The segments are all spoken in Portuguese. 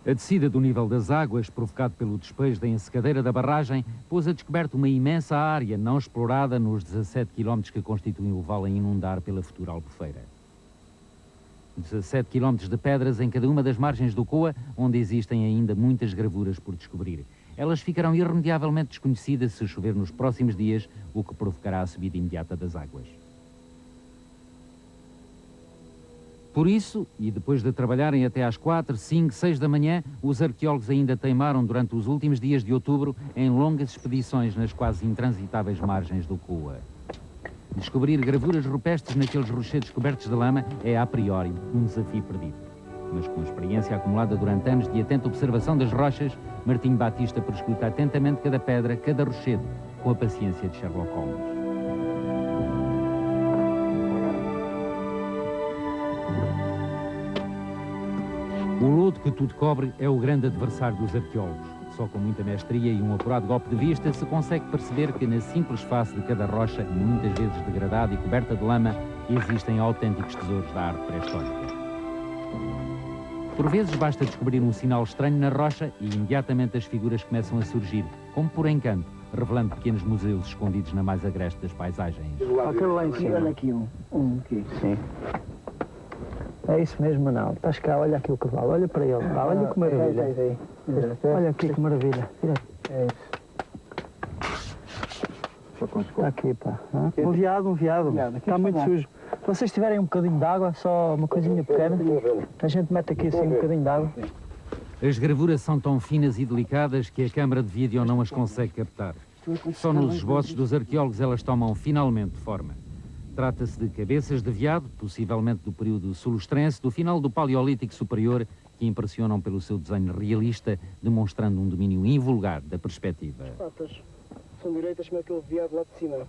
A descida do nível das águas, provocado pelo despejo da ensecadeira da barragem, pôs a descoberto uma imensa área não explorada nos 17 km que constituem o vale a inundar pela futura Albufeira. 17 km de pedras em cada uma das margens do Coa, onde existem ainda muitas gravuras por descobrir. Elas ficarão irremediavelmente desconhecidas se chover nos próximos dias, o que provocará a subida imediata das águas. Por isso, e depois de trabalharem até às 4, 5, 6 da manhã, os arqueólogos ainda teimaram durante os últimos dias de outubro em longas expedições nas quase intransitáveis margens do Coa. Descobrir gravuras rupestres naqueles rochedos cobertos de lama é, a priori, um desafio perdido. Mas com a experiência acumulada durante anos de atenta observação das rochas, Martim Batista prescruta atentamente cada pedra, cada rochedo, com a paciência de Sherlock Holmes. O lodo que tudo cobre é o grande adversário dos arqueólogos. Só com muita mestria e um apurado golpe de vista se consegue perceber que na simples face de cada rocha, muitas vezes degradada e coberta de lama, existem autênticos tesouros da arte pré-histórica. Por vezes basta descobrir um sinal estranho na rocha e imediatamente as figuras começam a surgir, como por encanto, revelando pequenos museus escondidos na mais agreste das paisagens. Aquele lá em cima. Olha aqui um aqui. Sim. É isso mesmo, Manal. Estás cá, olha aqui o cavalo, olha para ele. Olha que maravilha. Olha aqui que maravilha. É isso. Está aqui, pá. Um veado. Está muito sujo. Se vocês tiverem um bocadinho de água, só uma coisinha pequena, a gente mete aqui assim um bocadinho de água. As gravuras são tão finas e delicadas que a câmara de vídeo não as consegue captar. Só nos esboços dos arqueólogos elas tomam finalmente forma. Trata-se de cabeças de veado, possivelmente do período sulustrense, do final do Paleolítico Superior, que impressionam pelo seu desenho realista, demonstrando um domínio invulgar da perspectiva. As patas são direitas como aquele veado lá de cima.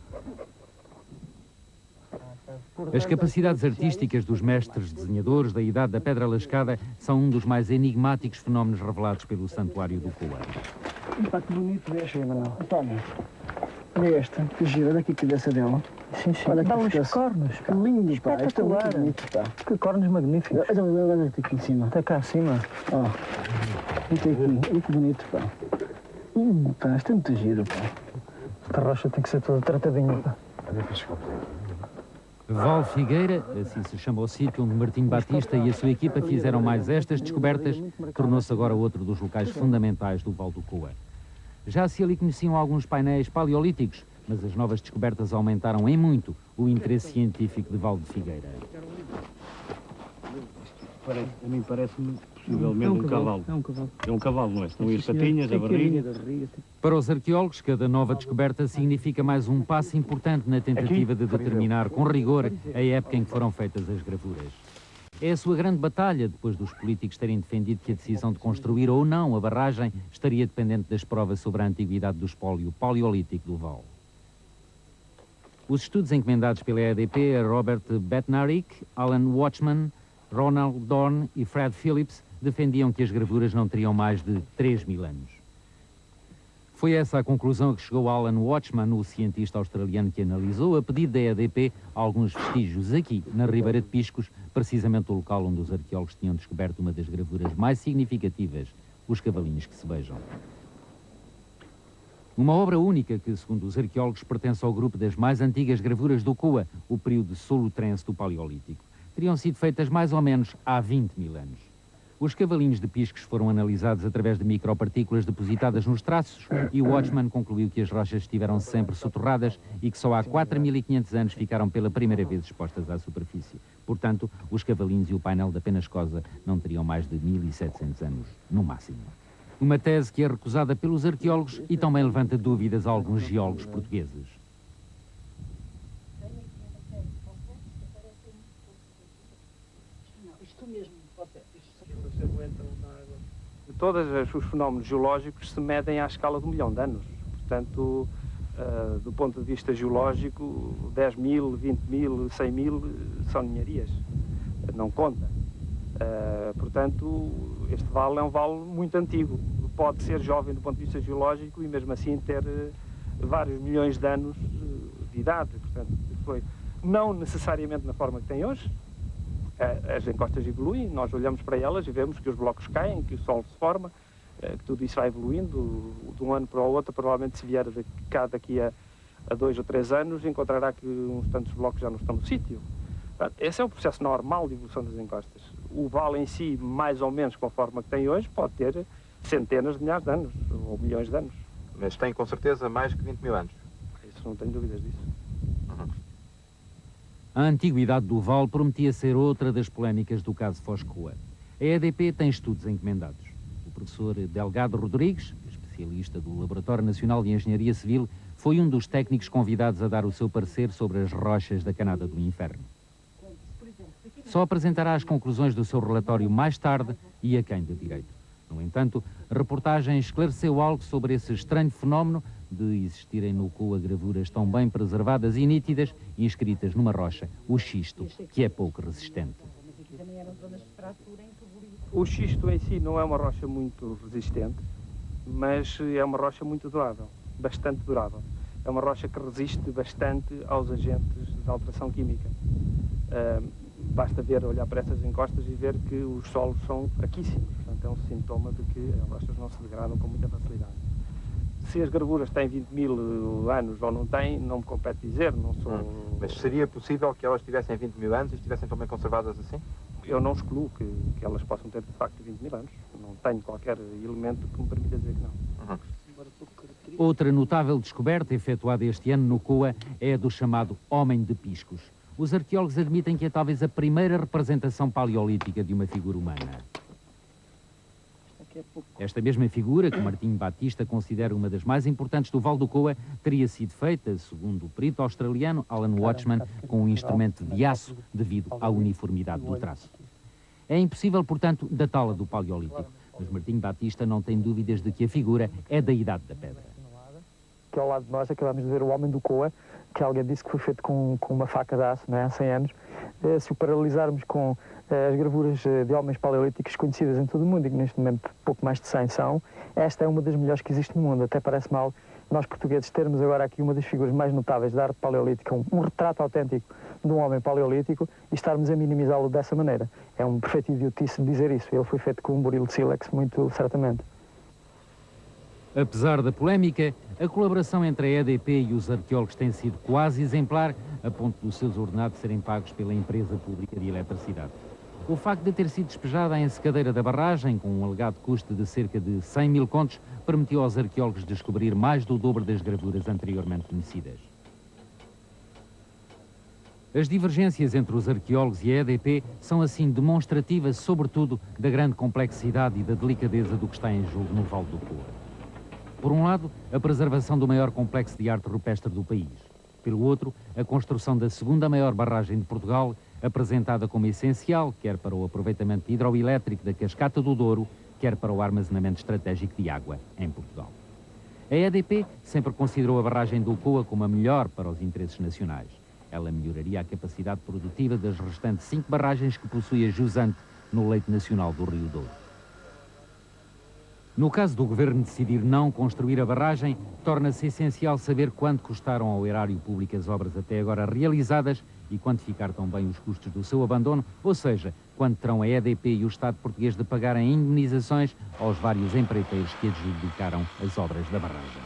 As capacidades artísticas dos mestres desenhadores da Idade da Pedra Lascada são um dos mais enigmáticos fenómenos revelados pelo Santuário do Coa. Pá, que bonito veste, Manuel. Toma. Olha esta, que gira, olha aqui a cabeça dela. Sim. Olha aqui os cornos, que lindo, pá. Isto é muito bonito, pá. Que cornos magníficos. Olha aqui em cima. Está cá acima. Ó. Olha que bonito, pá. Pá, isto é muito giro, pá. Esta rocha tem que ser toda tratadinha, pá. Val Figueira, assim se chama o sítio onde Martim Batista e a sua equipa fizeram mais estas descobertas, tornou-se agora outro dos locais fundamentais do Val do Coa. Já se ali conheciam alguns painéis paleolíticos, mas as novas descobertas aumentaram em muito o interesse científico de Val de Figueira. A mim parece-me possivelmente um cavalo. É um cavalo. É um cavalo, não é? Estão aí as patinhas, a barriga. Para os arqueólogos, cada nova descoberta significa mais um passo importante na tentativa de determinar com rigor a época em que foram feitas as gravuras. É a sua grande batalha, depois dos políticos terem defendido que a decisão de construir ou não a barragem estaria dependente das provas sobre a antiguidade do espólio paleolítico do Val. Os estudos encomendados pela EDP a Robert Betnarik, Alan Watchman, Ronald Dorn e Fred Phillips defendiam que as gravuras não teriam mais de 3.000 anos. Foi essa a conclusão a que chegou Alan Watchman, o cientista australiano que analisou, a pedido da EDP, alguns vestígios aqui, na Ribeira de Piscos, precisamente o local onde os arqueólogos tinham descoberto uma das gravuras mais significativas, os cavalinhos que se beijam. Uma obra única que, segundo os arqueólogos, pertence ao grupo das mais antigas gravuras do Coa, o período solutrense do Paleolítico. Teriam sido feitas mais ou menos há 20.000 anos. Os cavalinhos de Piscos foram analisados através de micropartículas depositadas nos traços e o Watchman concluiu que as rochas estiveram sempre soterradas e que só há 4.500 anos ficaram pela primeira vez expostas à superfície. Portanto, os cavalinhos e o painel da Penascosa não teriam mais de 1.700 anos, no máximo. Uma tese que é recusada pelos arqueólogos e também levanta dúvidas a alguns geólogos portugueses. Todos os fenómenos geológicos se medem à escala de 1 milhão de anos. Portanto, do ponto de vista geológico, 10.000, 20.000, 100.000 são ninharias. Não conta. Portanto, este vale é um vale muito antigo. Pode ser jovem do ponto de vista geológico e mesmo assim ter vários milhões de anos de idade. Portanto, foi não necessariamente na forma que tem hoje, as encostas evoluem, nós olhamos para elas e vemos que os blocos caem, que o solo se forma, que tudo isso vai evoluindo de um ano para o outro. Provavelmente, se vier de cá daqui a 2 ou 3 anos, encontrará que uns tantos blocos já não estão no sítio. Esse é o processo normal de evolução das encostas. O vale em si, mais ou menos com a forma que tem hoje, pode ter centenas de milhares de anos, ou milhões de anos. Mas tem com certeza mais que 20 mil anos. Isso não tenho dúvidas disso. A antiguidade do vale prometia ser outra das polémicas do caso Foscoa. A EDP tem estudos encomendados. O professor Delgado Rodrigues, especialista do Laboratório Nacional de Engenharia Civil, foi um dos técnicos convidados a dar o seu parecer sobre as rochas da Canada do Inferno. Só apresentará as conclusões do seu relatório mais tarde e a quem de direito. No entanto, a reportagem esclareceu algo sobre esse estranho fenómeno de existirem no Coa gravuras tão bem preservadas e nítidas, inscritas numa rocha, o xisto, que é pouco resistente. O xisto em si não é uma rocha muito resistente, mas é uma rocha muito durável, bastante durável. É uma rocha que resiste bastante aos agentes de alteração química. Basta olhar para essas encostas e ver que os solos são fraquíssimos. Portanto, é um sintoma de que as rochas não se degradam com muita facilidade. Se as gravuras têm 20 mil anos ou não têm, não me compete dizer, não sou... Mas seria possível que elas tivessem 20 mil anos e estivessem tão bem conservadas assim? Eu não excluo que elas possam ter, de facto, 20 mil anos. Não tenho qualquer elemento que me permita dizer que não. Outra notável descoberta efetuada este ano no Coa é a do chamado Homem de Piscos. Os arqueólogos admitem que é talvez a primeira representação paleolítica de uma figura humana. Esta mesma figura, que Martim Batista considera uma das mais importantes do Vale do Coa, teria sido feita, segundo o perito australiano Alan Watchman, com um instrumento de aço devido à uniformidade do traço. É impossível, portanto, datá-la do Paleolítico, mas Martim Batista não tem dúvidas de que a figura é da Idade da Pedra. Que ao lado de nós acabamos de ver o Homem do Coa, que alguém disse que foi feito com uma faca de aço, não é? Há 100 anos. Se o paralisarmos com as gravuras de homens paleolíticos conhecidas em todo o mundo, e que neste momento pouco mais de 100 são, esta é uma das melhores que existe no mundo. Até parece mal nós portugueses termos agora aqui uma das figuras mais notáveis da arte paleolítica, um retrato autêntico de um homem paleolítico, e estarmos a minimizá-lo dessa maneira. É um perfeito idiotice dizer isso. Ele foi feito com um buril de sílex, muito certamente. Apesar da polémica, a colaboração entre a EDP e os arqueólogos tem sido quase exemplar, a ponto dos seus ordenados serem pagos pela empresa pública de eletricidade. O facto de ter sido despejada a ensecadeira da barragem, com um alegado custo de cerca de 100 mil contos, permitiu aos arqueólogos descobrir mais do dobro das gravuras anteriormente conhecidas. As divergências entre os arqueólogos e a EDP são assim demonstrativas, sobretudo, da grande complexidade e da delicadeza do que está em jogo no Vale do Coa. Por um lado, a preservação do maior complexo de arte rupestre do país. Pelo outro, a construção da segunda maior barragem de Portugal, apresentada como essencial, quer para o aproveitamento hidroelétrico da Cascata do Douro, quer para o armazenamento estratégico de água em Portugal. A EDP sempre considerou a barragem do Coa como a melhor para os interesses nacionais. Ela melhoraria a capacidade produtiva das restantes 5 barragens que possui a jusante no leito nacional do Rio Douro. No caso do Governo decidir não construir a barragem, torna-se essencial saber quanto custaram ao erário público as obras até agora realizadas e quantificar também os custos do seu abandono, ou seja, quanto terão a EDP e o Estado português de pagar em indemnizações aos vários empreiteiros que adjudicaram as obras da barragem.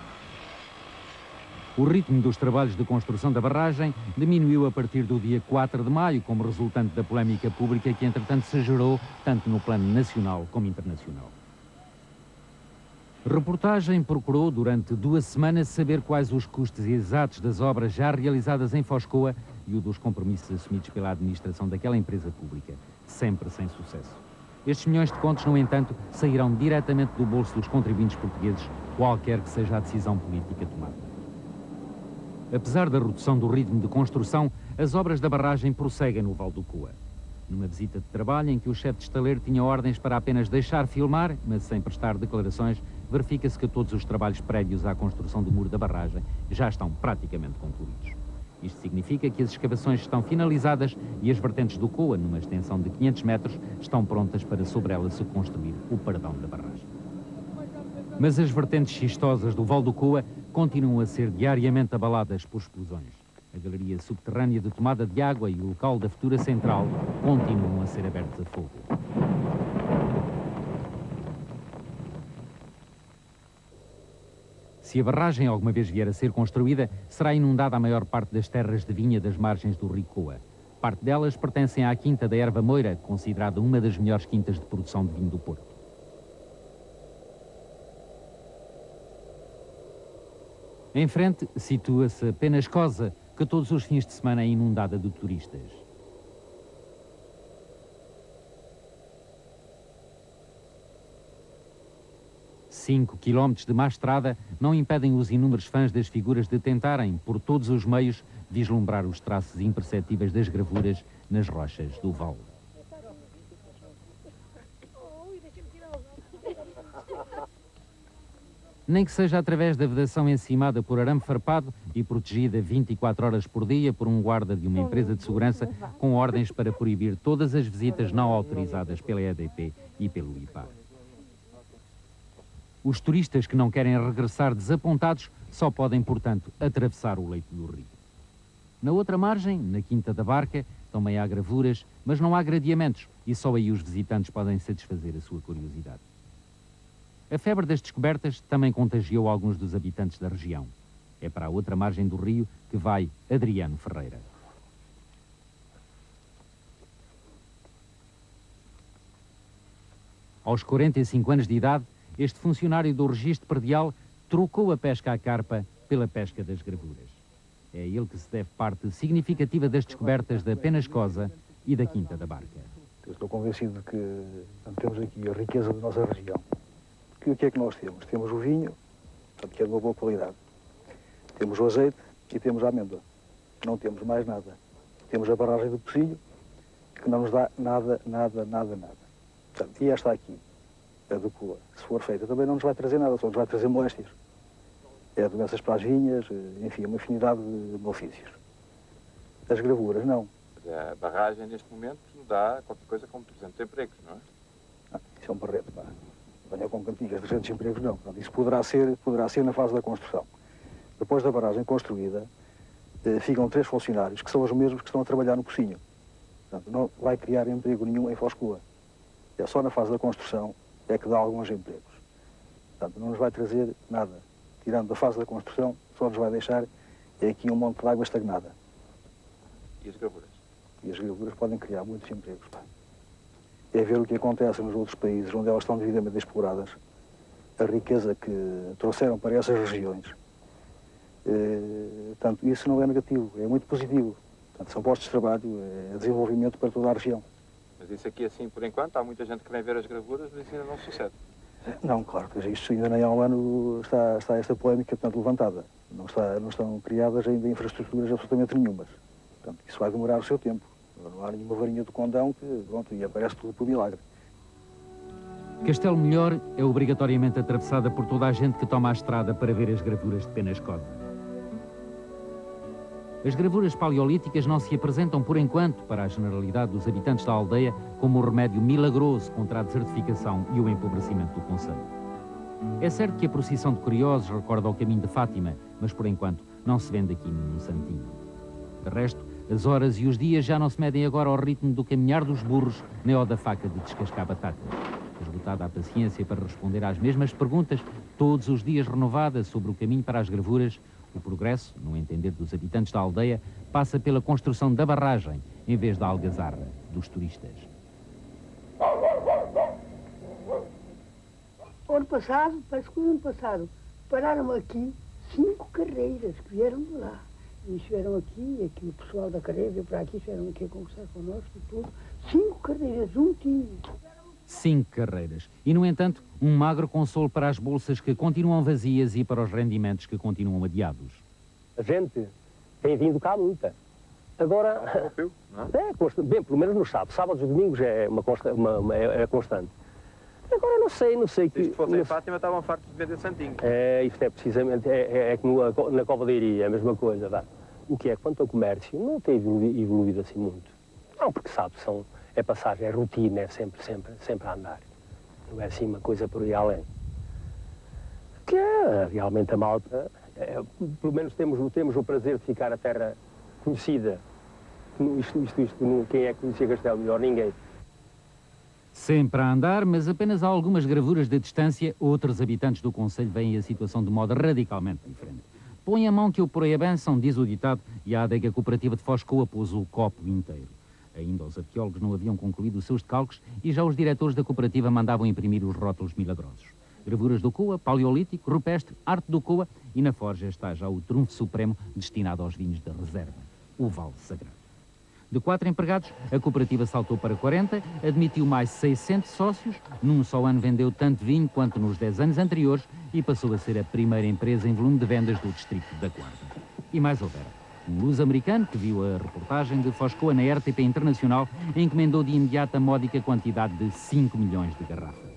O ritmo dos trabalhos de construção da barragem diminuiu a partir do dia 4 de maio, como resultante da polémica pública que, entretanto, se gerou tanto no plano nacional como internacional. A reportagem procurou, durante 2 semanas, saber quais os custos exatos das obras já realizadas em Foscoa e o dos compromissos assumidos pela administração daquela empresa pública, sempre sem sucesso. Estes milhões de contos, no entanto, sairão diretamente do bolso dos contribuintes portugueses, qualquer que seja a decisão política tomada. Apesar da redução do ritmo de construção, as obras da barragem prosseguem no Vale do Coa. Numa visita de trabalho em que o chefe de estaleiro tinha ordens para apenas deixar filmar, mas sem prestar declarações, verifica-se que todos os trabalhos prévios à construção do muro da barragem já estão praticamente concluídos. Isto significa que as escavações estão finalizadas e as vertentes do Coa, numa extensão de 500 metros, estão prontas para sobre elas se construir o paredão da barragem. Mas as vertentes xistosas do Vale do Coa continuam a ser diariamente abaladas por explosões. A galeria subterrânea de tomada de água e o local da futura central continuam a ser abertos a fogo. Se a barragem alguma vez vier a ser construída, será inundada a maior parte das terras de vinha das margens do rio Coa. Parte delas pertencem à Quinta da Erva Moira, considerada uma das melhores quintas de produção de vinho do Porto. Em frente, situa-se a Penascosa, que todos os fins de semana é inundada de turistas. Cinco quilómetros de má estrada não impedem os inúmeros fãs das figuras de tentarem, por todos os meios, vislumbrar os traços imperceptíveis das gravuras nas rochas do vale. Nem que seja através da vedação encimada por arame farpado e protegida 24 horas por dia por um guarda de uma empresa de segurança com ordens para proibir todas as visitas não autorizadas pela EDP e pelo IPAR. Os turistas que não querem regressar desapontados só podem, portanto, atravessar o leito do rio. Na outra margem, na Quinta da Barca, também há gravuras, mas não há gradeamentos e só aí os visitantes podem satisfazer a sua curiosidade. A febre das descobertas também contagiou alguns dos habitantes da região. É para a outra margem do rio que vai Adriano Ferreira. Aos 45 anos de idade, este funcionário do registro predial trocou a pesca à carpa pela pesca das gravuras. É a ele que se deve parte significativa das descobertas da Penascosa e da Quinta da Barca. Eu estou convencido de que temos aqui a riqueza da nossa região. Que o que é que nós temos? Temos o vinho, portanto, que é de uma boa qualidade. Temos o azeite e temos a amêndoa. Não temos mais nada. Temos a barragem do Pocilho, que não nos dá nada. Portanto, e esta aqui, a do Coa, se for feita, também não nos vai trazer nada, só nos vai trazer moléstias. É doenças para as vinhas, enfim, uma infinidade de malefícios. As gravuras, não. A barragem, neste momento, dá qualquer coisa como 300 empregos, não é? Isso é um barreto, pá. Venha com cantigas, 300 empregos, não. Portanto, isso poderá ser na fase da construção. Depois da barragem construída, ficam 3 funcionários, que são os mesmos que estão a trabalhar no Pocinho. Portanto, não vai criar emprego nenhum em Foz Coa. É só na fase da construção é que dá alguns empregos. Portanto, não nos vai trazer nada. Tirando da fase da construção, só nos vai deixar aqui um monte de água estagnada. E as gravuras? E as gravuras podem criar muitos empregos, pá. É ver o que acontece nos outros países onde elas estão devidamente exploradas, a riqueza que trouxeram para essas regiões. Portanto, isso não é negativo, é muito positivo. Portanto, são postos de trabalho, é desenvolvimento para toda a região. Mas isso aqui, assim, por enquanto, há muita gente que vem ver as gravuras, mas isso ainda não sucede. Não, claro, isto ainda nem há um ano está esta polémica, portanto, levantada. Não estão criadas ainda infraestruturas absolutamente nenhumas. Portanto, isso vai demorar o seu tempo. Não há nenhuma varinha do condão que, pronto, e aparece tudo por milagre. Castelo Melhor é obrigatoriamente atravessada por toda a gente que toma a estrada para ver as gravuras de Penascosa. As gravuras paleolíticas não se apresentam, por enquanto, para a generalidade dos habitantes da aldeia, como um remédio milagroso contra a desertificação e o empobrecimento do concelho. É certo que a procissão de curiosos recorda o caminho de Fátima, mas, por enquanto, não se vende aqui nenhum santinho. De resto, as horas e os dias já não se medem agora ao ritmo do caminhar dos burros, nem ao da faca de descascar batatas. Esgotada a paciência para responder às mesmas perguntas, todos os dias renovadas sobre o caminho para as gravuras, o progresso, no entender dos habitantes da aldeia, passa pela construção da barragem, em vez da algazarra dos turistas. O ano passado, parece que o ano passado, pararam aqui 5 carreiras que vieram de lá. E estiveram aqui o pessoal da carreira veio para aqui, estiveram aqui a conversar connosco e tudo. 5 carreiras, um time. 5 carreiras. E, no entanto, um magro consolo para as bolsas que continuam vazias e para os rendimentos que continuam adiados. A gente tem vindo cá muita. Agora, bem, pelo menos no sábado. Sábados e domingos é é constante. Agora não sei que... Se fosse em Fátima, estavam fartos de vender santinhos. Isto é precisamente, que na Cova da Iria, é a mesma coisa, vá. O que é, quanto ao comércio, não tem evoluído assim muito. Não, porque sabe, é passagem, é rotina, é sempre a andar. Não é assim uma coisa por aí além. Que é, realmente a malta, pelo menos temos o prazer de ficar a terra conhecida. Quem é que conhecia Castelo melhor? Ninguém. Sempre a andar, mas apenas a algumas gravuras de distância, outros habitantes do concelho veem a situação de modo radicalmente diferente. Põe a mão que o porei a benção, diz o ditado, e a adega cooperativa de Foscoa pôs o copo inteiro. Ainda os arqueólogos não haviam concluído os seus decalques e já os diretores da cooperativa mandavam imprimir os rótulos milagrosos. Gravuras do Coa, paleolítico, rupestre, arte do Coa, e na forja está já o trunfo supremo destinado aos vinhos da reserva, o Vale Sagrado. De 4 empregados, a cooperativa saltou para 40, admitiu mais 600 sócios, num só ano vendeu tanto vinho quanto nos 10 anos anteriores e passou a ser a primeira empresa em volume de vendas do distrito da Guarda. E mais houvera. Um luso-americano, que viu a reportagem de Foscoa na RTP Internacional, encomendou de imediato a módica quantidade de 5 milhões de garrafas.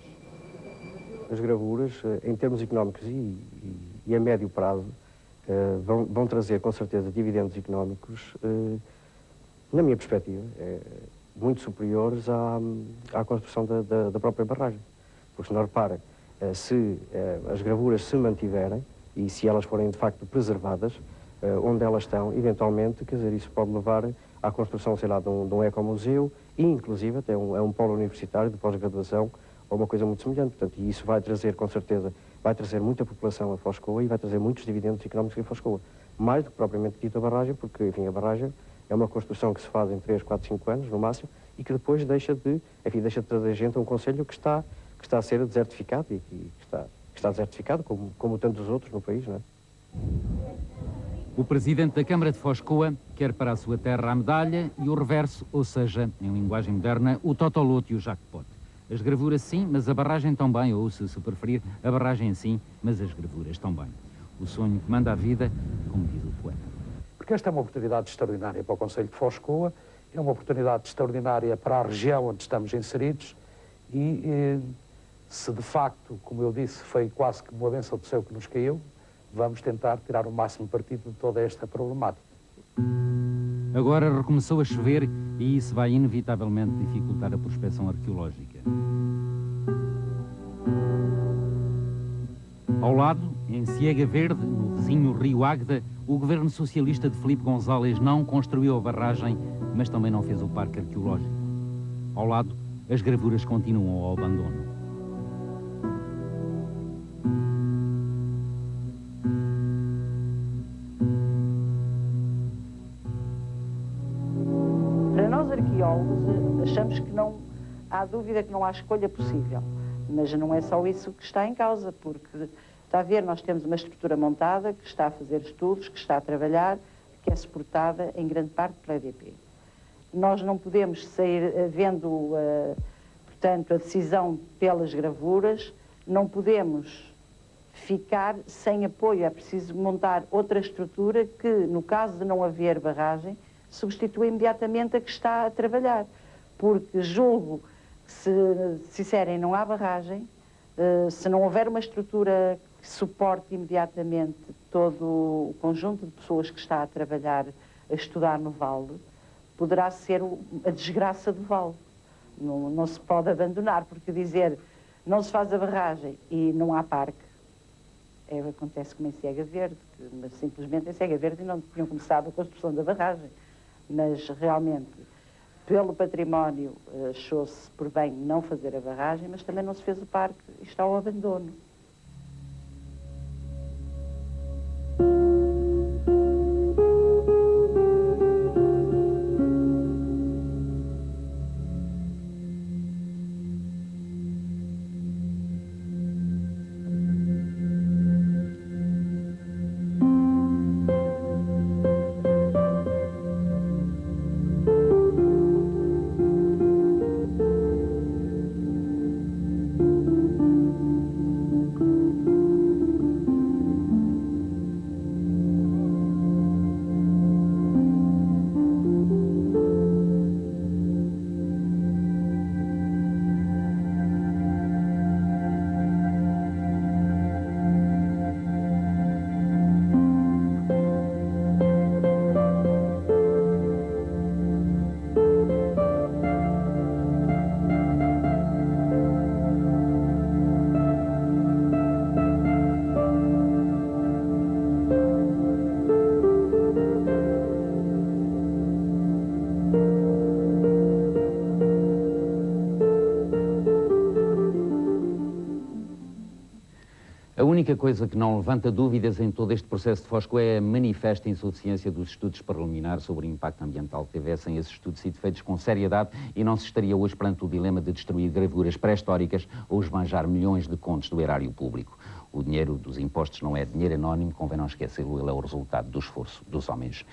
As gravuras, em termos económicos e a médio prazo, vão trazer com certeza dividendos económicos, na minha perspectiva, muito superiores à construção da própria barragem. Porque se não reparem, se as gravuras se mantiverem e se elas forem de facto preservadas, onde elas estão, eventualmente, quer dizer, isso pode levar à construção, sei lá, de um ecomuseu e, inclusive, até um polo universitário de pós-graduação ou uma coisa muito semelhante. Portanto, e isso vai trazer, com certeza, vai trazer muita população a Foscoa e vai trazer muitos dividendos económicos a Foscoa. Mais do que propriamente dito a barragem, porque, enfim, a barragem é uma construção que se faz em 3, 4, 5 anos, no máximo, e que depois deixa de trazer gente a um concelho que está a ser desertificado e que está desertificado, como tantos outros no país, não é? O presidente da Câmara de Foscoa quer para a sua terra a medalha e o reverso, ou seja, em linguagem moderna, o totoloto e o jackpot. As gravuras sim, mas a barragem também, ou se preferir, a barragem sim, mas as gravuras também. O sonho que manda a vida, como diz o poeta. Porque esta é uma oportunidade extraordinária para o concelho de Foscoa, é uma oportunidade extraordinária para a região onde estamos inseridos e se de facto, como eu disse, foi quase que uma bênção do céu que nos caiu, vamos tentar tirar o máximo partido de toda esta problemática. Agora recomeçou a chover e isso vai inevitavelmente dificultar a prospecção arqueológica. Ao lado, em Ciega Verde, no vizinho Rio Águeda, o governo socialista de Filipe González não construiu a barragem, mas também não fez o parque arqueológico. Ao lado, as gravuras continuam ao abandono. Para nós arqueólogos, achamos que não há dúvida que não há escolha possível, mas não é só isso que está em causa, porque está a ver, nós temos uma estrutura montada que está a fazer estudos, que está a trabalhar, que é suportada em grande parte pela EDP. Nós não podemos sair, havendo, portanto, a decisão pelas gravuras, não podemos ficar sem apoio. É preciso montar outra estrutura que, no caso de não haver barragem, substitua imediatamente a que está a trabalhar. Porque julgo que se disserem não há barragem, se não houver uma estrutura que suporte imediatamente todo o conjunto de pessoas que está a trabalhar, a estudar no Vale, poderá ser a desgraça do Vale. Não se pode abandonar, porque dizer não se faz a barragem e não há parque, acontece como em Ciega Verde, mas simplesmente em Ciega Verde não tinham começado a construção da barragem. Mas realmente, pelo património, achou-se por bem não fazer a barragem, mas também não se fez o parque e está ao abandono. A única coisa que não levanta dúvidas em todo este processo de Fosco é a manifesta insuficiência dos estudos preliminares sobre o impacto ambiental. Tivessem esses estudos sido feitos com seriedade e não se estaria hoje perante o dilema de destruir gravuras pré-históricas ou esbanjar milhões de contos do erário público. O dinheiro dos impostos não é dinheiro anónimo, convém não esquecê-lo, ele é o resultado do esforço dos homens.